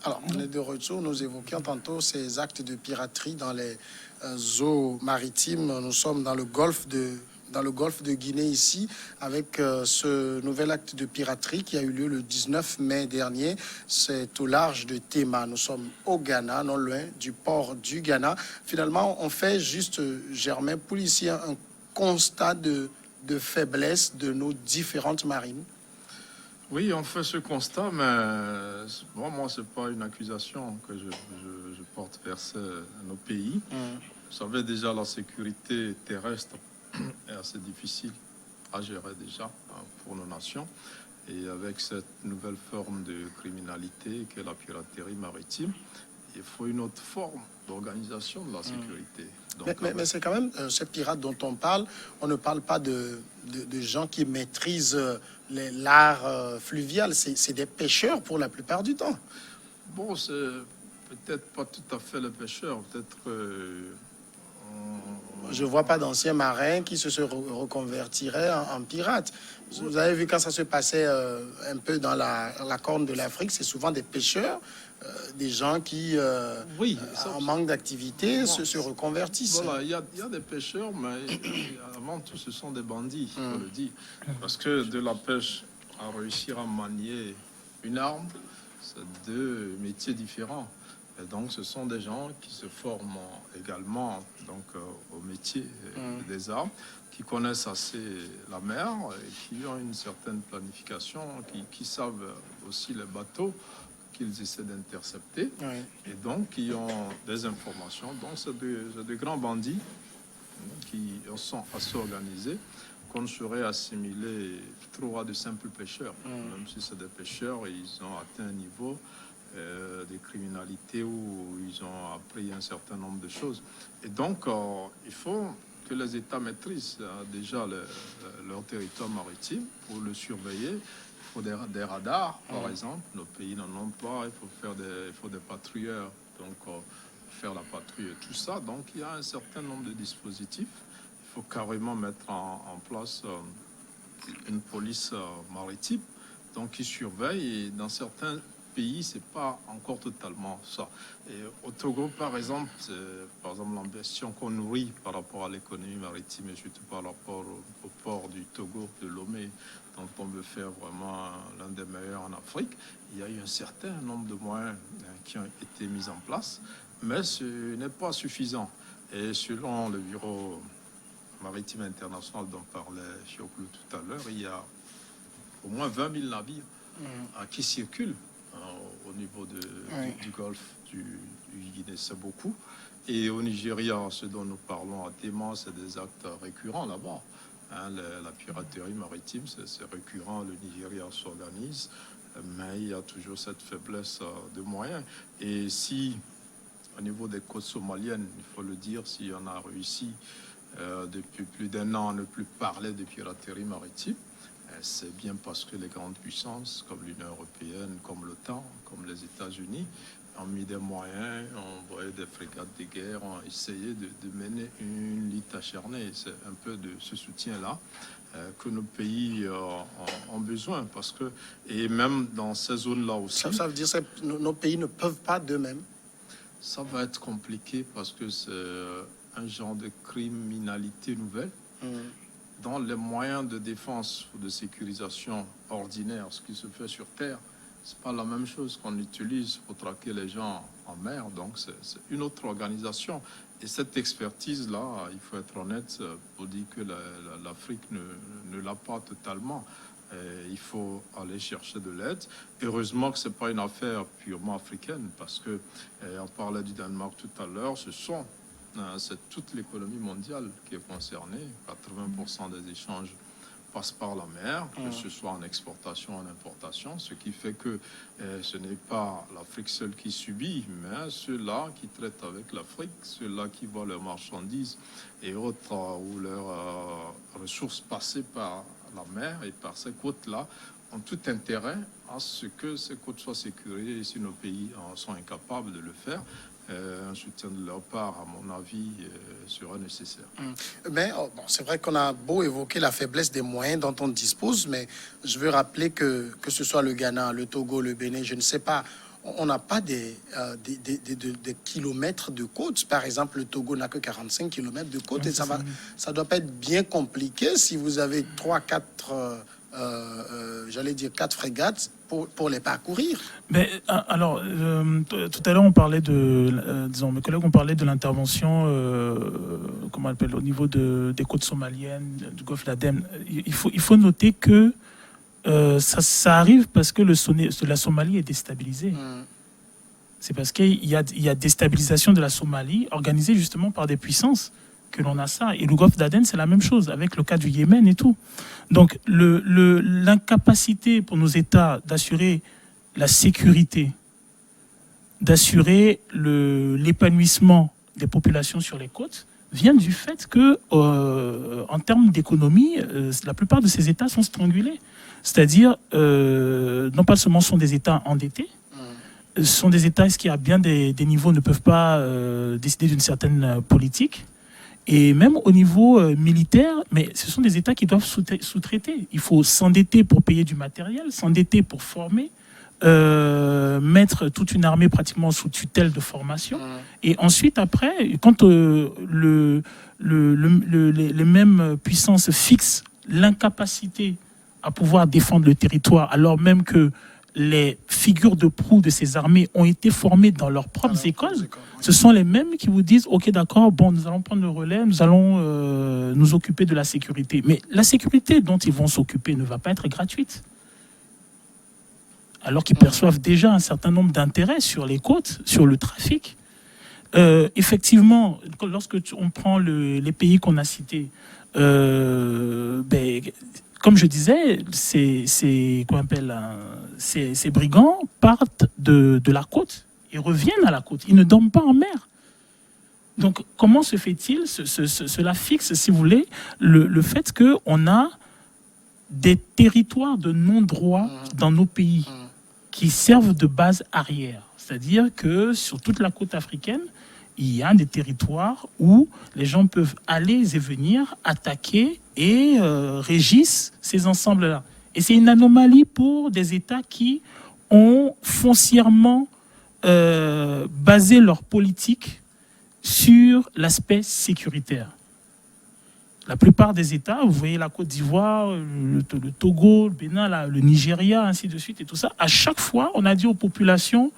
Alors, on est de retour. Nous évoquions tantôt ces actes de piraterie dans les eaux maritimes. Nous sommes dans le golfe de Guinée ici, avec ce nouvel acte de piraterie qui a eu lieu le 19 mai dernier. C'est au large de Tema. Nous sommes au Ghana, non loin du port du Ghana. Finalement, on fait juste, Germain Poul, ici un constat de faiblesse de nos différentes marines. Oui, on fait ce constat, mais bon, moi, ce n'est pas une accusation que je porte vers nos pays. Vous savez, déjà, la sécurité terrestre est assez difficile à gérer déjà pour nos nations. Et avec cette nouvelle forme de criminalité qu'est la piraterie maritime, il faut une autre forme d'organisation de la sécurité. Donc, mais c'est quand même ces pirates dont on parle. On ne parle pas de gens qui maîtrisent l'art fluvial. C'est des pêcheurs pour la plupart du temps. Bon, c'est peut-être pas tout à fait les pêcheurs. Peut-être je ne vois pas d'anciens marins qui se reconvertiraient en pirates. Vous avez vu quand ça se passait un peu dans la corne de l'Afrique, c'est souvent des pêcheurs, des gens qui, en manque d'activité, se reconvertissent. Voilà, il y a des pêcheurs, mais avant tout, ce sont des bandits, il faut le dire. Parce que de la pêche à réussir à manier une arme, c'est deux métiers différents. Et donc, ce sont des gens qui se forment également donc, au métier des armes, qui connaissent assez la mer et qui ont une certaine planification, qui savent aussi les bateaux qu'ils essaient d'intercepter et donc qui ont des informations. Donc, c'est des grands bandits qui sont assez organisés, qu'on ne saurait assimiler trop à de simples pêcheurs. Même si c'est des pêcheurs, ils ont atteint un niveau de criminalité où ils ont appris un certain nombre de choses. Et donc, il faut que les États maîtrisent déjà leur territoire maritime pour le surveiller. Il faut des radars, par exemple. Nos pays n'en ont pas. Il faut des patrouilleurs, donc faire la patrouille et tout ça. Donc, il y a un certain nombre de dispositifs. Il faut carrément mettre en place une police maritime, donc qui surveille. Et dans certains pays, c'est pas encore totalement ça. Et au Togo, par exemple, l'ambition qu'on nourrit par rapport à l'économie maritime et surtout par rapport au port du Togo, de Lomé, dont on veut faire vraiment l'un des meilleurs en Afrique, il y a eu un certain nombre de moyens qui ont été mis en place, mais ce n'est pas suffisant. Et selon le Bureau maritime international dont parlait Chioklou tout à l'heure, il y a au moins 20 000 navires qui circulent au niveau du golfe du Guinée, c'est beaucoup. Et au Nigeria, ce dont nous parlons à Tema, c'est des actes récurrents là-bas. La piraterie maritime, c'est récurrent, le Nigeria s'organise, mais il y a toujours cette faiblesse de moyens. Et si, au niveau des côtes somaliennes, il faut le dire, si on a réussi depuis plus d'un an à ne plus parler de piraterie maritime, c'est bien parce que les grandes puissances comme l'Union européenne, comme l'OTAN, comme les États-Unis ont mis des moyens, ont envoyé des frégates de guerre, ont essayé de mener une lutte acharnée. C'est un peu de ce soutien-là que nos pays ont besoin. Parce que, et même dans ces zones-là aussi... Ça veut dire que nos pays ne peuvent pas d'eux-mêmes. Ça va être compliqué parce que c'est un genre de criminalité nouvelle. Dans les moyens de défense ou de sécurisation ordinaire, ce qui se fait sur Terre, c'est pas la même chose qu'on utilise pour traquer les gens en mer. Donc, c'est une autre organisation. Et cette expertise-là, il faut être honnête pour dire que l'Afrique ne l'a pas totalement. Et il faut aller chercher de l'aide. Heureusement que ce n'est pas une affaire purement africaine, parce que on parlait du Danemark tout à l'heure, c'est toute l'économie mondiale qui est concernée. 80% des échanges passent par la mer, que ce soit en exportation ou en importation, ce qui fait que ce n'est pas l'Afrique seule qui subit, mais ceux-là qui traitent avec l'Afrique, ceux-là qui voient leurs marchandises et autres ou leurs ressources passer par la mer et par ces côtes-là ont tout intérêt à ce que ces côtes soient sécurisées. Et si nos pays sont incapables de le faire, un soutien de leur part, à mon avis, sera nécessaire. Mais c'est vrai qu'on a beau évoquer la faiblesse des moyens dont on dispose, mais je veux rappeler que ce soit le Ghana, le Togo, le Bénin, je ne sais pas, on n'a pas des kilomètres de côte. Par exemple, le Togo n'a que 45 kilomètres de côte et ça doit pas être bien compliqué si vous avez 4 frégates pour les parcourir. Mais alors, tout à l'heure, on parlait disons, mes collègues ont parlé de l'intervention, comment on appelle, au niveau des côtes somaliennes, du golfe d'Aden. Il faut noter que ça arrive parce que la Somalie est déstabilisée. C'est parce qu'il y a déstabilisation de la Somalie organisée justement par des puissances que l'on a ça. Et le golfe d'Aden, c'est la même chose avec le cas du Yémen et tout. Donc l'incapacité pour nos États d'assurer la sécurité, d'assurer l'épanouissement des populations sur les côtes vient du fait que, en termes d'économie, la plupart de ces États sont strangulés. C'est-à-dire, non pas seulement sont des États endettés, ce sont des États qui, à bien des niveaux, ne peuvent pas décider d'une certaine politique. Et même au niveau militaire, mais ce sont des États qui doivent sous-traiter. Il faut s'endetter pour payer du matériel, s'endetter pour former, mettre toute une armée pratiquement sous tutelle de formation. Et ensuite, après, quand les mêmes puissances fixent l'incapacité à pouvoir défendre le territoire, alors même que les figures de proue de ces armées ont été formées dans leurs propres écoles, ce sont les mêmes qui vous disent « Ok, d'accord, bon, nous allons prendre le relais, nous allons nous occuper de la sécurité. » Mais la sécurité dont ils vont s'occuper ne va pas être gratuite. Alors qu'ils perçoivent déjà un certain nombre d'intérêts sur les côtes, sur le trafic. Effectivement, lorsque on prend les pays qu'on a cités, comme je disais, ces brigands partent de la côte et reviennent à la côte. Ils ne dorment pas en mer. Donc, comment se fait-il cela fixe, si vous voulez, le fait qu'on a des territoires de non-droit dans nos pays qui servent de base arrière. C'est-à-dire que sur toute la côte africaine, il y a des territoires où les gens peuvent aller et venir, attaquer et régissent ces ensembles-là. Et c'est une anomalie pour des États qui ont foncièrement basé leur politique sur l'aspect sécuritaire. La plupart des États, vous voyez la Côte d'Ivoire, le Togo, le Bénin, le Nigeria, ainsi de suite et tout ça, à chaque fois, on a dit aux populations,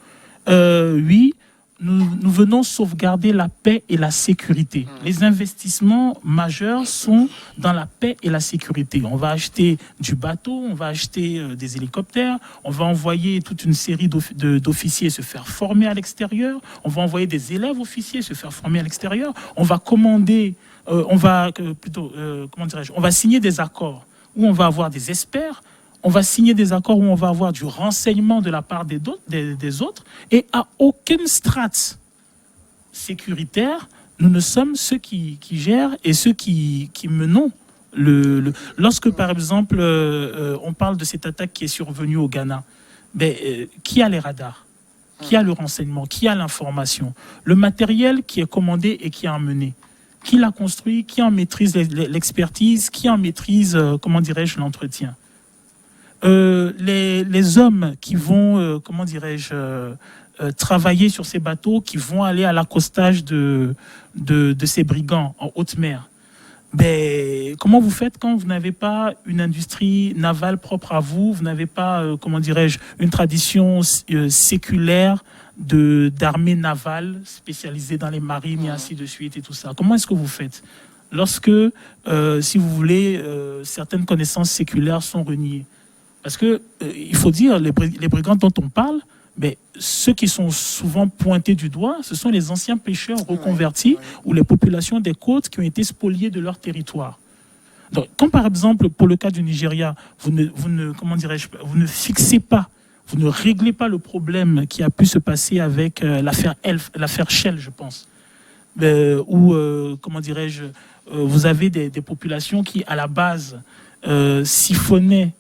oui, nous venons sauvegarder la paix et la sécurité. Les investissements majeurs sont dans la paix et la sécurité. On va acheter du bateau, on va acheter des hélicoptères, on va envoyer toute une série d'officiers se faire former à l'extérieur, on va envoyer des élèves officiers se faire former à l'extérieur, on va commander, on va signer des accords où on va avoir des experts. On va signer des accords où on va avoir du renseignement de la part des autres et à aucune strate sécuritaire, nous ne sommes ceux qui gèrent et ceux qui menons. Lorsque, par exemple, on parle de cette attaque qui est survenue au Ghana, qui a les radars? Qui a le renseignement? Qui a l'information? Le matériel qui est commandé et qui est emmené? Qui l'a construit? Qui en maîtrise l'expertise? Qui en maîtrise, l'entretien? Les hommes qui vont, travailler sur ces bateaux, qui vont aller à l'accostage de ces brigands en haute mer. Comment vous faites quand vous n'avez pas une industrie navale propre à vous, vous n'avez pas, une tradition séculaire d'armée navale spécialisée dans les marines et ainsi de suite et tout ça? Comment est-ce que vous faites lorsque, si vous voulez, certaines connaissances séculaires sont reniées? Parce que il faut dire, les brigands dont on parle, ceux qui sont souvent pointés du doigt, ce sont les anciens pêcheurs reconvertis ou les populations des côtes qui ont été spoliées de leur territoire. Donc, comme par exemple, pour le cas du Nigeria, vous ne fixez pas, vous ne réglez pas le problème qui a pu se passer avec l'affaire Shell, je pense, où, vous avez des populations qui, à la base, siphonnaient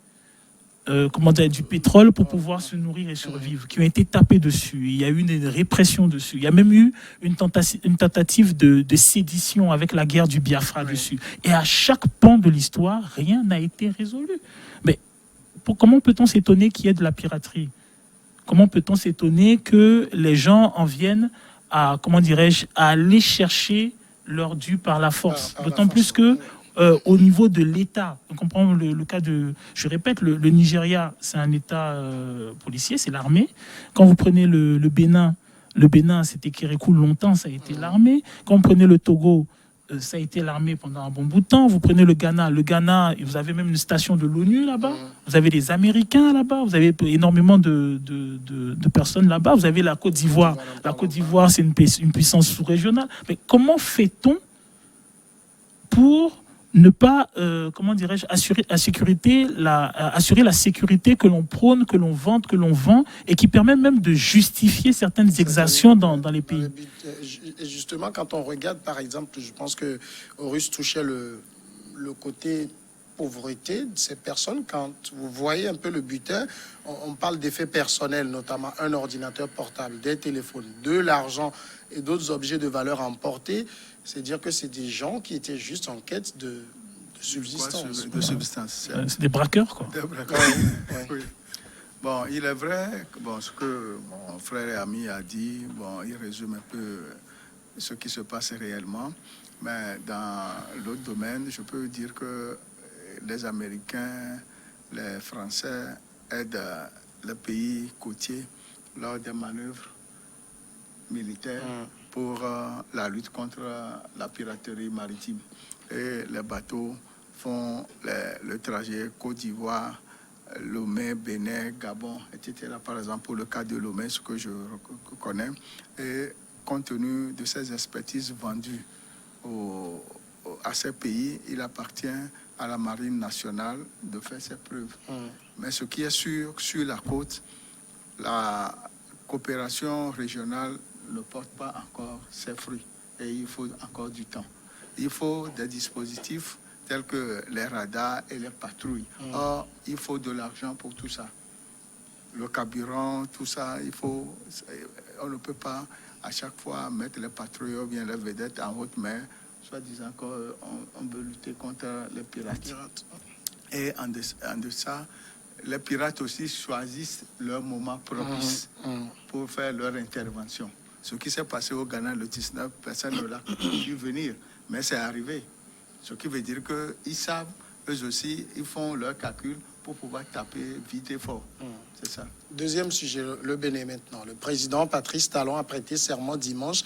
du pétrole pour pouvoir se nourrir et survivre, qui ont été tapés dessus. Il y a eu une répression dessus. Il y a même eu une tentative de sédition avec la guerre du Biafra dessus. Et à chaque pan de l'histoire, rien n'a été résolu. Mais comment peut-on s'étonner qu'il y ait de la piraterie Comment peut-on s'étonner que les gens en viennent à, comment dirais-je, à aller chercher leur dû par la force? Par la D'autant plus force, que oui. au niveau de l'État, on comprend le cas de, je répète, le Nigeria, c'est un État policier, c'est l'armée. Quand vous prenez le Bénin, c'était Kérékou longtemps, ça a été l'armée. Quand vous prenez le Togo, ça a été l'armée pendant un bon bout de temps. Vous prenez le Ghana, vous avez même une station de l'ONU là-bas. Vous avez des Américains là-bas. Vous avez énormément de personnes là-bas. Vous avez la Côte d'Ivoire. La Côte d'Ivoire, c'est une puissance sous-régionale. Mais comment fait-on pour ne pas, comment dirais-je, assurer la sécurité que l'on prône, que l'on vante, que l'on vend, et qui permet même de justifier certaines exactions dans les pays. Et justement, quand on regarde, par exemple, je pense que Horus touchait le côté pauvreté de ces personnes. Quand vous voyez un peu le butin, on parle d'effets personnels, notamment un ordinateur portable, des téléphones, de l'argent et d'autres objets de valeur emportés. C'est dire que c'est des gens qui étaient juste en quête de subsistance. C'est des braqueurs, quoi. Des braqueurs. Ouais. Oui. Bon, il est vrai que ce que mon frère et ami a dit, il résume un peu ce qui se passe réellement. Mais dans l'autre domaine, je peux dire que les Américains, les Français aident les pays côtiers lors des manœuvres militaires pour la lutte contre la piraterie maritime. Et les bateaux font le trajet Côte d'Ivoire, Lomé, Bénin, Gabon, etc. Par exemple, pour le cas de Lomé, ce que je connais. Et compte tenu de ces expertises vendues à ces pays, il appartient à la Marine nationale de faire ses preuves. Mais ce qui est sûr, sur la côte, la coopération régionale ne porte pas encore ses fruits. Et il faut encore du temps. Il faut des dispositifs tels que les radars et les patrouilles. Or, il faut de l'argent pour tout ça. Le carburant, tout ça, on ne peut pas à chaque fois mettre les patrouilles ou bien les vedettes en haute mer, soit disant qu'on veut lutter contre les pirates. Et en deçà, les pirates aussi choisissent leur moment propice pour faire leur intervention. Ce qui s'est passé au Ghana le 19, personne ne l'a vu venir, mais c'est arrivé. Ce qui veut dire qu'ils savent, eux aussi, ils font leur calcul pour pouvoir taper vite et fort. C'est ça. Deuxième sujet, le Bénin maintenant. Le président Patrice Talon a prêté serment dimanche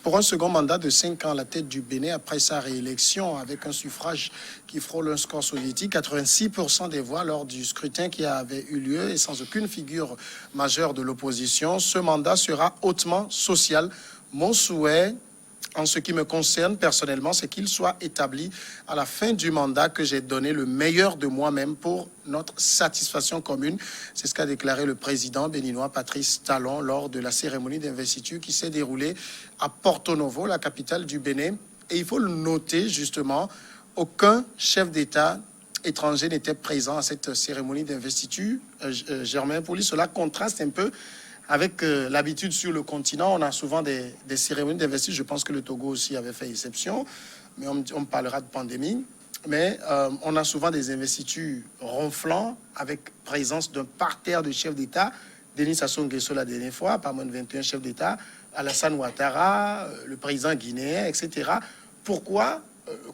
pour un second mandat de 5 ans à la tête du Bénin après sa réélection avec un suffrage qui frôle un score soviétique, 86% des voix lors du scrutin qui avait eu lieu et sans aucune figure majeure de l'opposition. Ce mandat sera hautement social. Mon souhait, en ce qui me concerne personnellement, c'est qu'il soit établi à la fin du mandat que j'ai donné le meilleur de moi-même pour notre satisfaction commune. C'est ce qu'a déclaré le président béninois Patrice Talon lors de la cérémonie d'investiture qui s'est déroulée à Porto Novo, la capitale du Bénin. Et il faut le noter justement, aucun chef d'État étranger n'était présent à cette cérémonie d'investiture. Germain Pouli, cela contraste un peu avec l'habitude sur le continent. On a souvent des cérémonies d'investiture. Je pense que le Togo aussi avait fait exception, mais on parlera de pandémie. Mais on a souvent des investitures ronflantes avec présence d'un parterre de chefs d'État. Denis Sassou Nguesso la dernière fois, pas moins de 21 chefs d'État, Alassane Ouattara, le président guinéen, etc. Pourquoi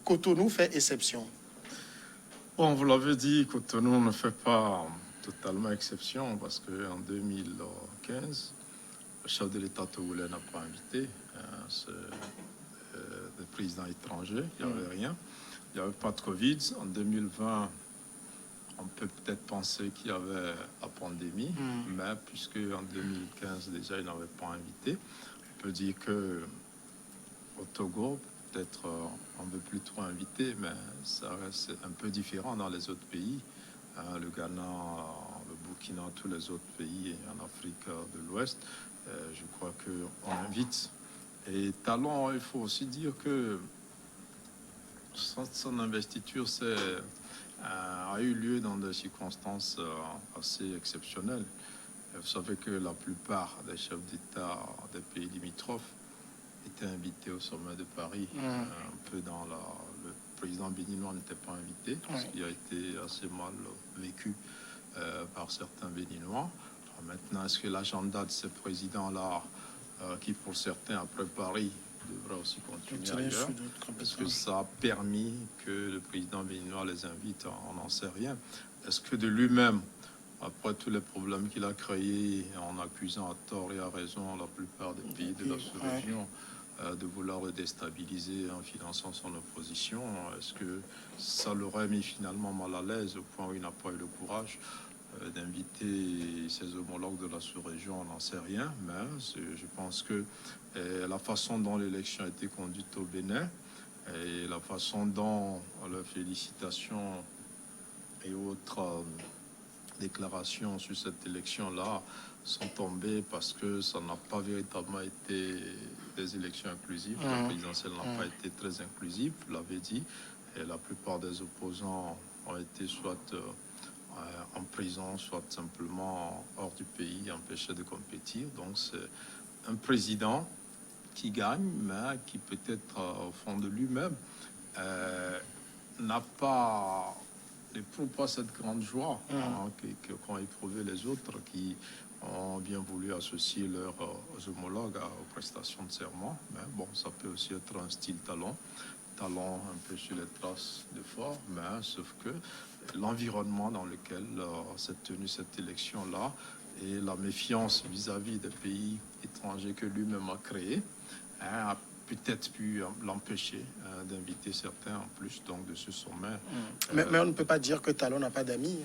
Cotonou fait exception? Bon, vous l'avez dit, Cotonou ne fait pas totalement exception parce qu'en 2015, le chef de l'État togolais n'a pas invité le président étranger. Il n'y avait rien. Il n'y avait pas de Covid. En 2020, on peut peut-être penser qu'il y avait la pandémie, mais puisque en 2015 déjà, il n'avait pas invité, on peut dire que au Togo, peut-être on ne veut plus trop inviter, mais ça reste un peu différent dans les autres pays. Le Ghana, le Burkina, tous les autres pays en Afrique de l'Ouest, je crois qu'on invite. Et Talon, il faut aussi dire que son investiture a eu lieu dans des circonstances assez exceptionnelles. Vous savez que la plupart des chefs d'État des pays limitrophes étaient invités au sommet de Paris. Un peu dans le président béninois n'était pas invité, ce qui a été assez mal vécu par certains béninois. Maintenant, est-ce que l'agenda de ce président-là, qui pour certains, après Paris, devrait aussi continuer ailleurs, est-ce que ça a permis que le président béninois les invite? On n'en sait rien. Est-ce que de lui-même, après tous les problèmes qu'il a créés, en accusant à tort et à raison la plupart des pays de la sous-région de vouloir le déstabiliser en finançant son opposition, est-ce que ça l'aurait mis finalement mal à l'aise au point où il n'a pas eu le courage d'inviter ses homologues de la sous-région? On n'en sait rien, mais je pense que la façon dont l'élection a été conduite au Bénin et la façon dont les félicitations et autres déclarations sur cette élection-là sont tombées parce que ça n'a pas véritablement été des élections inclusives. La présidentielle n'a pas été très inclusive, vous l'avez dit, et la plupart des opposants ont été soit en prison, soit simplement hors du pays, empêchés de compétir. Donc c'est un président qui gagne, mais qui peut-être au fond de lui-même n'éprouve pas cette grande joie qu'ont éprouvé les autres qui ont bien voulu associer leurs homologues aux prestations de serment. Mais bon, ça peut aussi être un style talon un peu sur les traces de fort, mais sauf que l'environnement dans lequel s'est tenue cette élection-là et la méfiance vis-à-vis des pays étrangers que lui-même a créés a peut-être pu l'empêcher d'inviter certains en plus donc de ce sommet. Mais on ne peut pas dire que Talon n'a pas d'amis.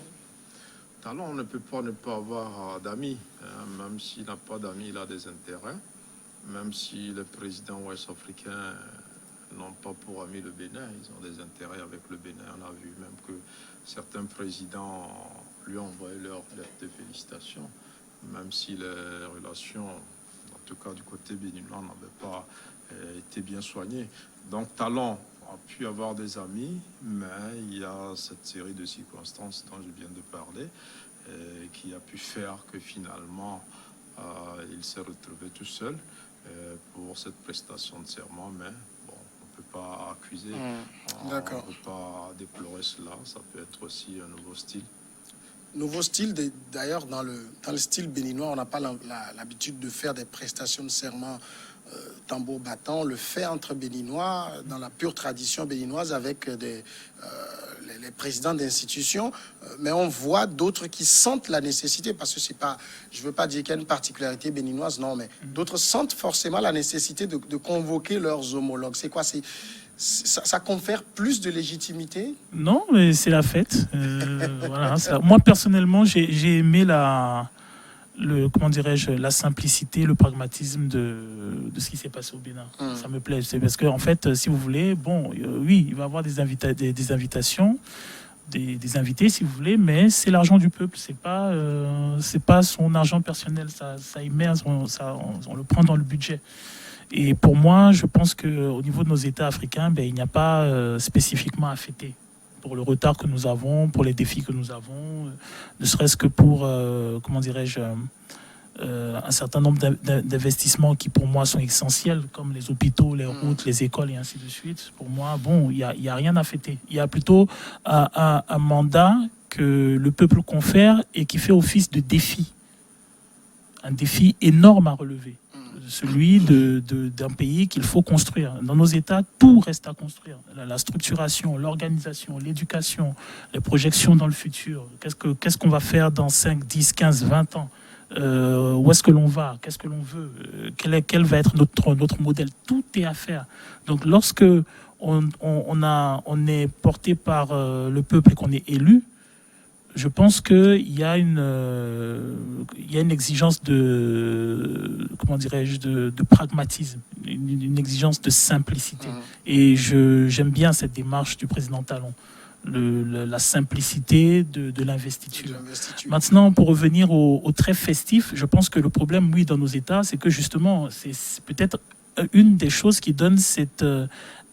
Talon, on ne peut pas ne pas avoir d'amis. Même s'il n'a pas d'amis, il a des intérêts. Même si les présidents ouest-africains n'ont pas pour ami le Bénin, ils ont des intérêts avec le Bénin. On a vu même que certains présidents lui ont envoyé leur lettre de félicitations, même si les relations, en tout cas du côté béninois, n'avaient pas été bien soignées. Donc Talon a pu avoir des amis, mais il y a cette série de circonstances dont je viens de parler qui a pu faire que finalement il s'est retrouvé tout seul pour cette prestation de serment, mais bon, on ne peut pas accuser, on ne peut pas déplorer cela, ça peut être aussi un nouveau style. Nouveau style, d'ailleurs, dans le style béninois, on n'a pas l'habitude de faire des prestations de serment tambour battant. On le fait entre béninois, dans la pure tradition béninoise, avec les présidents d'institutions. Mais on voit d'autres qui sentent la nécessité, parce que c'est pas, je ne veux pas dire qu'il y a une particularité béninoise, non, mais d'autres sentent forcément la nécessité de convoquer leurs homologues. C'est quoi? Ça confère plus de légitimité? Non, mais c'est la fête. Voilà, moi, personnellement, j'ai aimé comment dirais-je, la simplicité, le pragmatisme de ce qui s'est passé au Bénin. Ça me plaît. C'est parce que, en fait, si vous voulez, bon, oui, il va y avoir des invitations, des invités, si vous voulez, mais c'est l'argent du peuple. C'est pas son argent personnel. Ça y met, on le prend dans le budget. Et pour moi, je pense qu'au niveau de nos États africains, il n'y a pas spécifiquement à fêter pour le retard que nous avons, pour les défis que nous avons, ne serait-ce que pour, comment dirais-je, un certain nombre d'investissements qui pour moi sont essentiels, comme les hôpitaux, les routes, les écoles et ainsi de suite. Pour moi, bon, il n'y a rien à fêter. Il y a plutôt un mandat que le peuple confère et qui fait office de défi. Un défi énorme à relever. Celui d'un pays qu'il faut construire. Dans nos États, tout reste à construire. La structuration, l'organisation, l'éducation, les projections dans le futur. Qu'est-ce qu'on va faire dans 5, 10, 15, 20 ans? Où est-ce que l'on va? Qu'est-ce que l'on veut? Quel va être notre modèle? Tout est à faire. Donc lorsque on est porté par le peuple et qu'on est élu, je pense qu'il y a une exigence de, comment dirais-je, de pragmatisme, une exigence de simplicité. Et j'aime bien cette démarche du président Talon, la simplicité de l'investiture. Maintenant, pour revenir au très festif, je pense que le problème, oui, dans nos États, c'est que justement, c'est peut-être une des choses qui donne cette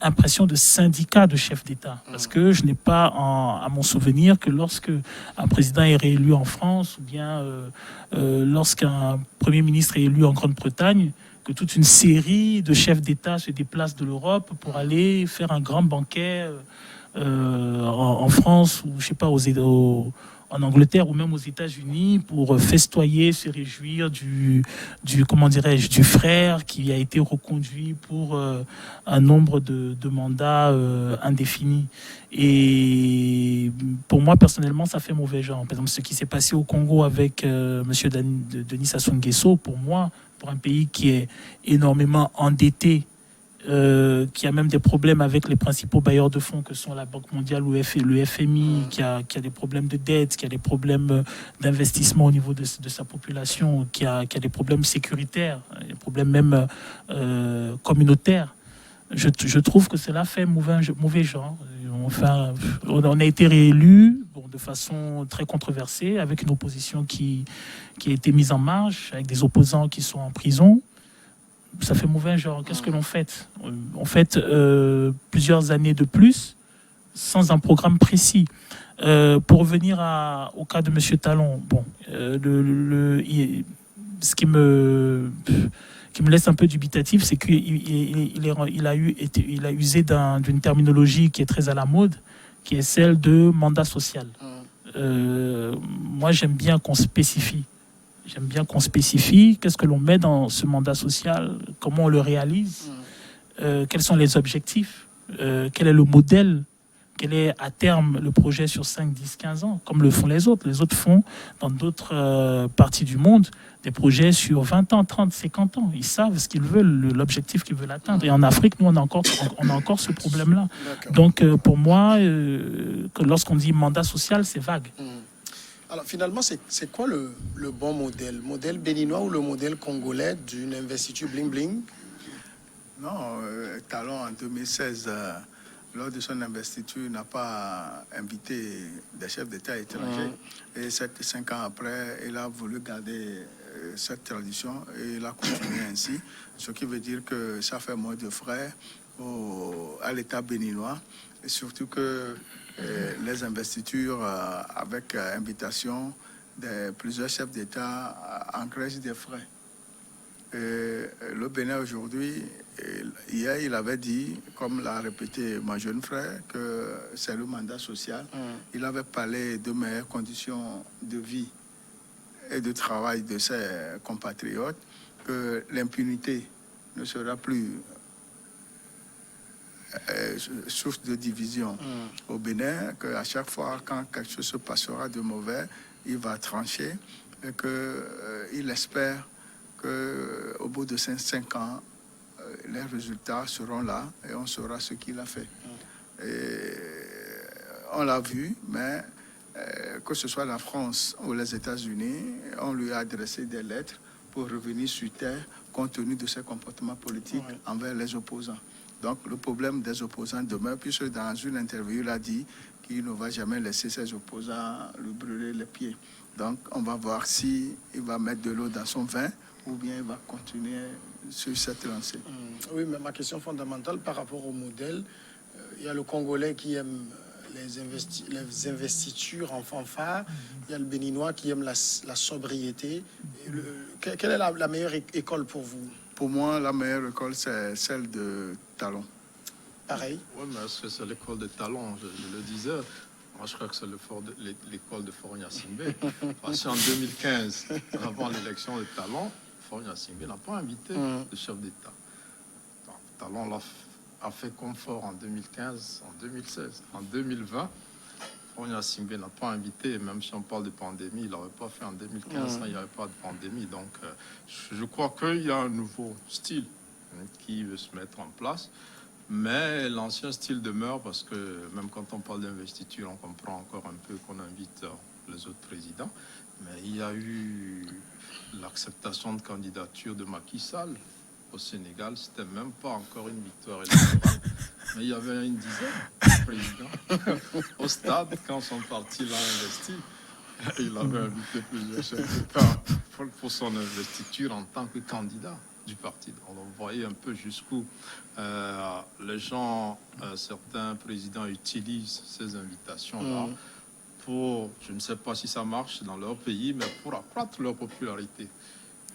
impression de syndicat de chef d'État. Parce que je n'ai pas à mon souvenir que lorsque un président est réélu en France ou bien lorsqu'un premier ministre est élu en Grande-Bretagne, que toute une série de chefs d'État se déplacent de l'Europe pour aller faire un grand banquet en France ou je sais pas aux en Angleterre ou même aux États-Unis pour festoyer, se réjouir comment dirais-je, du frère qui a été reconduit pour un nombre de mandats indéfinis. Et pour moi, personnellement, ça fait mauvais genre. Par exemple, ce qui s'est passé au Congo avec M. Denis Sassou Nguesso, pour moi, pour un pays qui est énormément endetté, qui a même des problèmes avec les principaux bailleurs de fonds que sont la Banque mondiale ou le FMI, qui a des problèmes de dette, qui a des problèmes d'investissement au niveau de sa population, qui a des problèmes sécuritaires, des problèmes même communautaires. Je trouve que cela fait mauvais genre. Enfin, on a été réélu de façon très controversée, avec une opposition qui a été mise en marche, avec des opposants qui sont en prison. Ça fait mauvais genre. Qu'est-ce que l'on fait? On fait plusieurs années de plus sans un programme précis. Pour revenir au cas de M. Talon, bon, ce qui me laisse un peu dubitatif, c'est qu'il a usé d'une terminologie qui est très à la mode, qui est celle de mandat social. Moi, j'aime bien qu'on spécifie. Qu'est-ce que l'on met dans ce mandat social, comment on le réalise, quels sont les objectifs, quel est le modèle, quel est à terme le projet sur 5, 10, 15 ans, comme le font les autres. Les autres font dans d'autres parties du monde des projets sur 20 ans, 30, 50 ans. Ils savent ce qu'ils veulent, l'objectif qu'ils veulent atteindre. Et en Afrique, nous, on a encore ce problème-là. Donc, pour moi, que lorsqu'on dit mandat social, c'est vague. Alors finalement, c'est quoi le bon modèle? Modèle béninois ou le modèle congolais d'une investiture bling-bling? Non, Talon en 2016, lors de son investiture, n'a pas invité des chefs d'État étrangers. Et 5 ans après, il a voulu garder cette tradition et il a continué ainsi. Ce qui veut dire que ça fait moins de frais à l'État béninois. Et surtout que les investitures avec invitation de plusieurs chefs d'État engrègent des frais. Le Bénin aujourd'hui, hier il avait dit, comme l'a répété mon jeune frère, que c'est le mandat social. Il avait parlé de meilleures conditions de vie et de travail de ses compatriotes, que l'impunité ne sera plus source de division au Bénin, qu'à chaque fois quand quelque chose se passera de mauvais, il va trancher et qu'il espère qu'au bout de 5 ans, les résultats seront là et on saura ce qu'il a fait. Et on l'a vu, mais que ce soit la France ou les États-Unis, on lui a adressé des lettres pour revenir sur terre compte tenu de ses comportements politiques envers les opposants. Donc le problème des opposants demeure, puisque dans une interview, il a dit qu'il ne va jamais laisser ses opposants lui brûler les pieds. Donc on va voir s'il va mettre de l'eau dans son vin ou bien il va continuer sur cette lancée. Oui, mais ma question fondamentale par rapport au modèle, il y a le Congolais qui aime les investitures en fanfare, il y a le Béninois qui aime la sobriété. Quelle est la meilleure école pour vous? Pour moi, la meilleure école, c'est celle de Talon. Pareil. Oui, mais est-ce que c'est l'école de Talon? Je le disais. Moi, je crois que c'est l'école de Faure-Gnassingbé. Parce qu'en 2015, avant l'élection de Talon, Faure-Gnassingbé n'a pas invité le chef d'État. Talon a fait confort en 2015, en 2016. En 2020, Faure-Gnassingbé n'a pas invité, même si on parle de pandémie, il n'aurait pas fait en 2015, il n'y avait pas de pandémie. Donc, je crois qu'il y a un nouveau style qui veut se mettre en place. Mais l'ancien style demeure parce que même quand on parle d'investiture, on comprend encore un peu qu'on invite les autres présidents. Mais il y a eu l'acceptation de candidature de Macky Sall au Sénégal. C'était même pas encore une victoire électorale. Mais il y avait une dizaine de présidents au stade quand son parti l'a investi. Il avait invité plusieurs chefs d'État pour son investiture en tant que candidat du parti. On voyait un peu jusqu'où les gens, certains présidents utilisent ces invitations-là pour, je ne sais pas si ça marche dans leur pays, mais pour accroître leur popularité.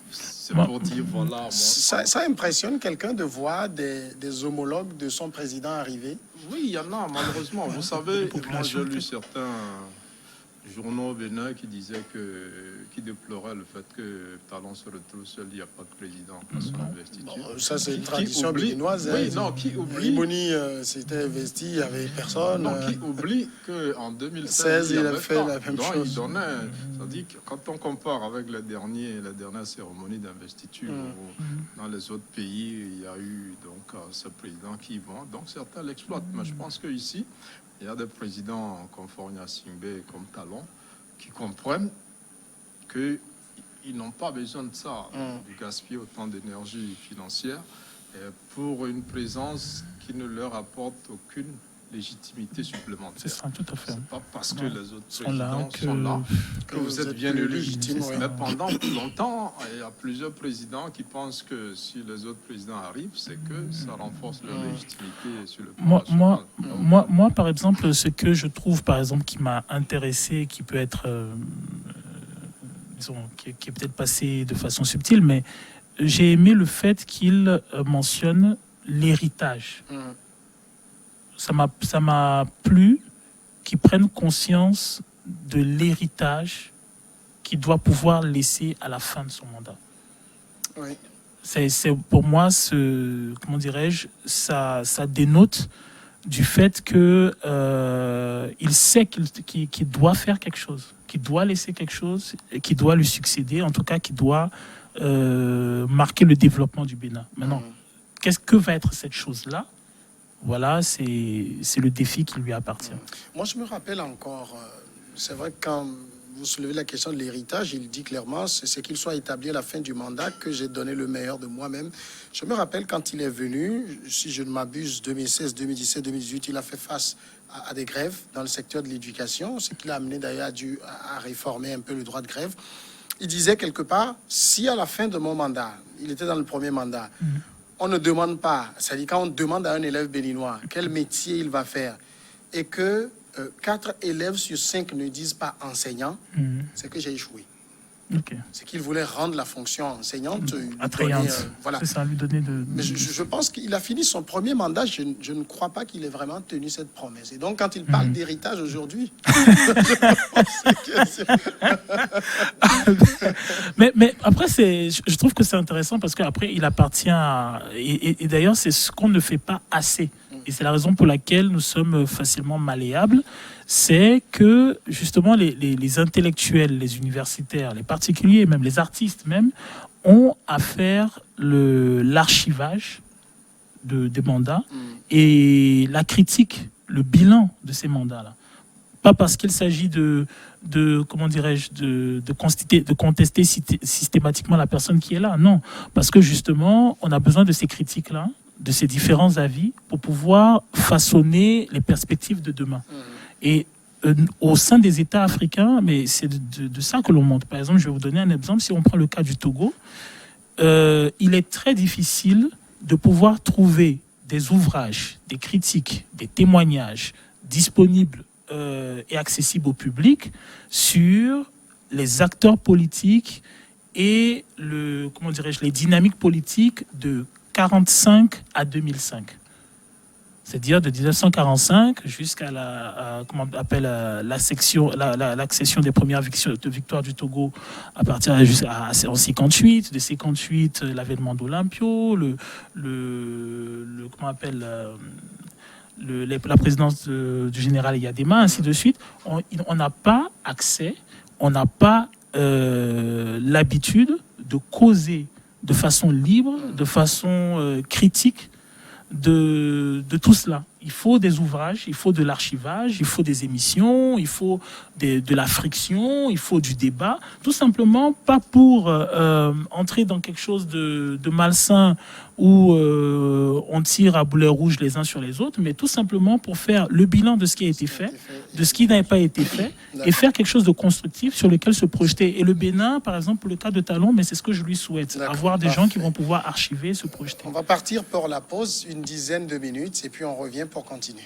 C'est pour dire, voilà... Ça impressionne quelqu'un de voir des homologues de son président arriver? Oui, il y en a, malheureusement. Vous savez, moi j'ai lu certains journaux au Bénin qui disaient qui déploraient le fait que Talon se retrouve seul, il n'y a pas de président à son investiture. Bon, ça, c'est une tradition béninoise. Oui, non, qui oublie. Riboni s'était investi, il n'y avait personne. Non, qui oublie qu'en 2016, il a fait la même chose. Il donnait, c'est-à-dire que quand on compare avec la dernière cérémonie d'investiture, où dans les autres pays, il y a eu donc ce président qui vont, donc certains l'exploitent. Mais je pense qu'ici, il y a des présidents comme Fornia Singbe, comme Talon, qui comprennent qu'ils n'ont pas besoin de ça, de gaspiller autant d'énergie financière pour une présence qui ne leur apporte aucune légitimité supplémentaire. C'est ça, tout à fait. C'est pas parce que les autres présidents sont là que vous êtes bien légitime. Mais pendant longtemps, il y a plusieurs présidents qui pensent que si les autres présidents arrivent, c'est que ça renforce leur légitimité sur le plan national. Moi, par exemple, ce que je trouve, par exemple, qui m'a intéressé, qui peut être, disons, qui est peut-être passé de façon subtile, mais j'ai aimé le fait qu'il mentionne l'héritage. Ça m'a plu qu'ils prennent conscience de l'héritage qu'il doit pouvoir laisser à la fin de son mandat. Oui. C'est pour moi, comment dirais-je, ça dénote du fait que il sait qu'il doit faire quelque chose, qu'il doit laisser quelque chose, qu'il doit lui succéder, en tout cas qu'il doit marquer le développement du Bénin. Maintenant, que va être cette chose-là? Voilà, c'est le défi qui lui appartient. Moi, je me rappelle encore, c'est vrai que quand vous soulevez la question de l'héritage, il dit clairement, c'est qu'il soit établi à la fin du mandat que j'ai donné le meilleur de moi-même. Je me rappelle quand il est venu, si je ne m'abuse, 2016, 2017, 2018, il a fait face à des grèves dans le secteur de l'éducation, ce qui l'a amené d'ailleurs à réformer un peu le droit de grève. Il disait quelque part, si à la fin de mon mandat, il était dans le premier mandat, on ne demande pas, c'est-à-dire quand on demande à un élève béninois quel métier il va faire et que 4 élèves sur 5 ne disent pas enseignant, c'est que j'ai échoué. Okay. C'est qu'il voulait rendre la fonction enseignante attrayante. Voilà. C'est ça, lui donner de... Mais je pense qu'il a fini son premier mandat. Je ne crois pas qu'il ait vraiment tenu cette promesse. Et donc, quand il parle d'héritage aujourd'hui, mais après, je trouve que c'est intéressant parce qu'après, il appartient à... Et d'ailleurs, c'est ce qu'on ne fait pas assez. Et c'est la raison pour laquelle nous sommes facilement malléables. C'est que, justement, les intellectuels, les universitaires, les particuliers, même les artistes même, ont à faire l'archivage des mandats et la critique, le bilan de ces mandats-là. Pas parce qu'il s'agit comment dirais-je, de contester systématiquement la personne qui est là, non. Parce que, justement, on a besoin de ces critiques-là, de ces différents avis, pour pouvoir façonner les perspectives de demain. Et au sein des États africains, mais c'est de ça que l'on montre. Par exemple, je vais vous donner un exemple. Si on prend le cas du Togo, il est très difficile de pouvoir trouver des ouvrages, des critiques, des témoignages disponibles et accessibles au public sur les acteurs politiques et les dynamiques politiques de 1945 à 2005. C'est-à-dire de 1945 jusqu'à l'accession des premières victoires du Togo à partir en 58, de 58 l'avènement d'Olympio, la présidence du général Yadema, ainsi de suite. On n'a pas accès, on n'a pas l'habitude de causer de façon libre, de façon critique de tout cela. Il faut des ouvrages, il faut de l'archivage, il faut des émissions, il faut de la friction, il faut du débat, tout simplement pas pour entrer dans quelque chose de malsain où on tire à boulet rouge les uns sur les autres, mais tout simplement pour faire le bilan de ce qui a été fait, de ce qui n'a pas été fait, et faire quelque chose de constructif sur lequel se projeter. Et le Bénin, par exemple, pour le cas de Talon, mais c'est ce que je lui souhaite, avoir des gens qui vont pouvoir archiver, se projeter. On va partir pour la pause, une dizaine de minutes, et puis on revient pour continuer.